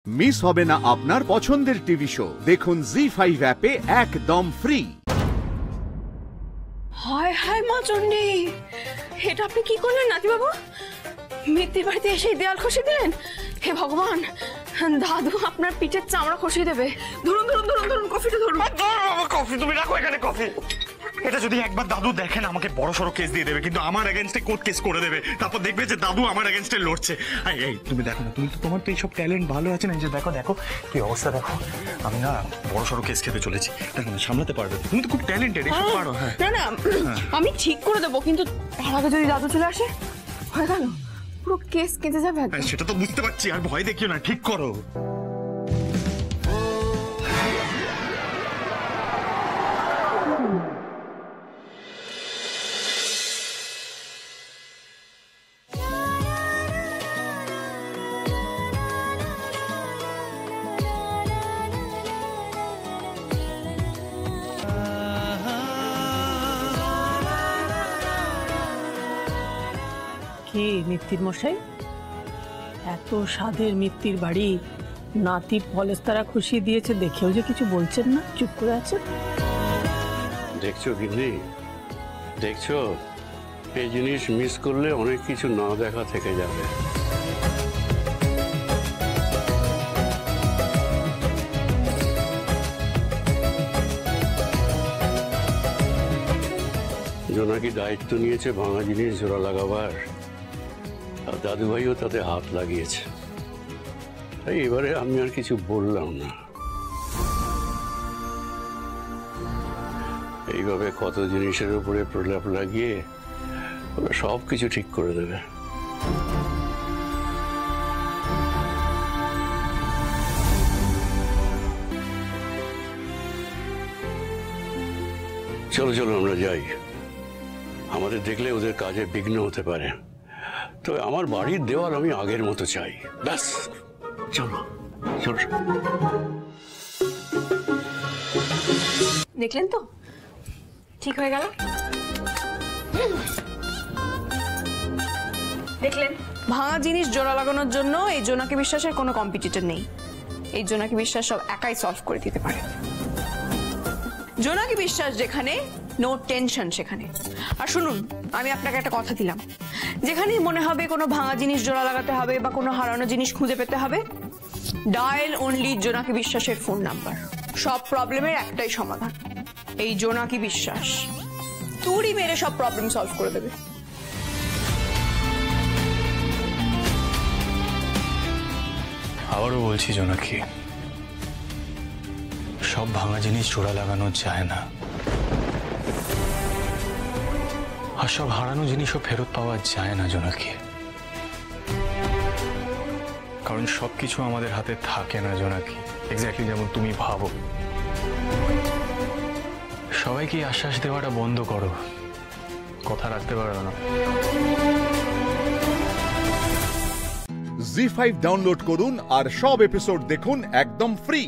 Miss হবে না আপনার পছন্দের টিভি শো। দেখুন জি5 অ্যাপে একদম ফ্রি। হায় হায় মা চণ্ডী, এটা আপনি কি করলেন নাতি বাবু? মিত্তির বাড়িতে এসে দেয়াল খসিয়ে দিলেন। হে ভগবান, দাদু আপনার পিঠের চামড়া খসিয়ে দেবে। ধরুন ধরুন ধরুন ধরুন, কফিটা ধরুন। কফি তুমি রাখো এখানে, কফি। এটা যদি একবার দাদু দেখেন আমাকে বড় সড়ো কেস দিয়ে দেবে, কিন্তু আমার এগেইনস্টে কোর্ট কেস করে দেবে। তারপর দেখবে যে দাদু আমার এগেইনস্টে লড়ছে। এই তুমি দেখো না, তুমি তো তোমার তো এইসব ট্যালেন্ট ভালো আছে না। এই যে দেখো দেখো কি অবস্থা, দেখো আমি না বড় সড়ো কেস খেতে চলেছি। দেখো না, সামলাতে পারবে তুমি তো, খুব ট্যালেন্টেড, এসব পারো। হ্যাঁ না না, আমি ঠিক করে দেবো, কিন্তু তার আগে যদি দাদু চলে আসে হয়ে গেল, পুরো কেস কেটে যাবে। সেটা তো বুঝতে পারছি, আর ভয় দেখিও না, ঠিক করো। কি মিত্তির মশাই, এত স্বাদের মিত্তির বাড়ি, নাতির পলেস্তারা খুশি দিয়েছে দেখেও যে কিছু বলছেন না, চুপ করে আছেন। দেখছো গিন্নি, দেখছো এই জিনিস মিস করলে অনেক কিছু না দেখা থেকে যাবে। জোনাকি দায়িত্ব নিয়েছে ভাঙা জিনিস জোড়া লাগাবার, আর দাদু ভাইও তাতে হাত লাগিয়েছে। তাই এবারে আমি আর কিছু বললাম না। এইভাবে কত জিনিসের উপরে প্রলাপ লাগিয়ে ওরা সব কিছু ঠিক করে দেবে। চলো চলো আমরা যাই, আমাদের দেখলে ওদের কাজে বিঘ্ন হতে পারে। তবে আমার বাড়ির দেওয়াল আমি আগের মতো চাই, ব্যাস। চলো চলো। দেখলেন তো, ঠিক হয়ে গেল। দেখলেন, ভাঙা জিনিস জোড়া লাগানোর জন্য এই জোনাকি বিশ্বাসের কোনো কম্পিটিটর নেই। এই জোনাকি বিশ্বাস সব একাই সলভ করে দিতে পারে। জোনাকি বিশ্বাস যেখানে, নো টেনশন সেখানে। আর শুনুন, আমি আপনাকে একটা কথা দিলাম, যেখানেই মনে হবে কোনো ভাঙা জিনিস জোড়া লাগাতে হবে বা কোনো হারানো জিনিস খুঁজে পেতে হবে, ডায়াল অনলি জোনাকি বিশ্বাসের ফোন নাম্বার। সব প্রবলেমের একটাই সমাধান, এই জোনাকি বিশ্বাস তুড়ি মেরে সব প্রবলেম সলভ করে দেবে। আবারও বলছি জোনাকি, সব ভাঙা জিনিস জোড়া লাগানো যায় না, আর সব হারানো জিনিসও ফেরত পাওয়া যায় না জোনাকি। কারণ সবকিছু আমাদের হাতে থাকে না জোনাকি, এক্স্যাক্টলি যেমন তুমি ভাবো। সবাইকে আশ্বাস দেওয়াটা বন্ধ করো, কথা রাখতে পারো না। জি5 ডাউনলোড করুন আর সব এপিসোড দেখুন একদম ফ্রি।